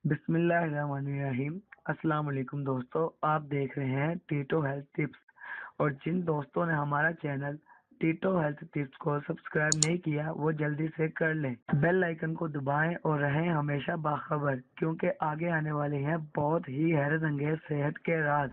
बिस्मिल्लाहिर्रहमानिर्रहीम। अस्सलाम वालेकुम दोस्तों, आप देख रहे हैं टीटो हेल्थ टिप्स। और जिन दोस्तों ने हमारा चैनल टीटो हेल्थ टिप्स को सब्सक्राइब नहीं किया वो जल्दी से कर लें, बेल आइकन को दबाएं और रहें हमेशा बाखबर, क्योंकि आगे आने वाले हैं बहुत ही हैरत अंगेज सेहत के राज।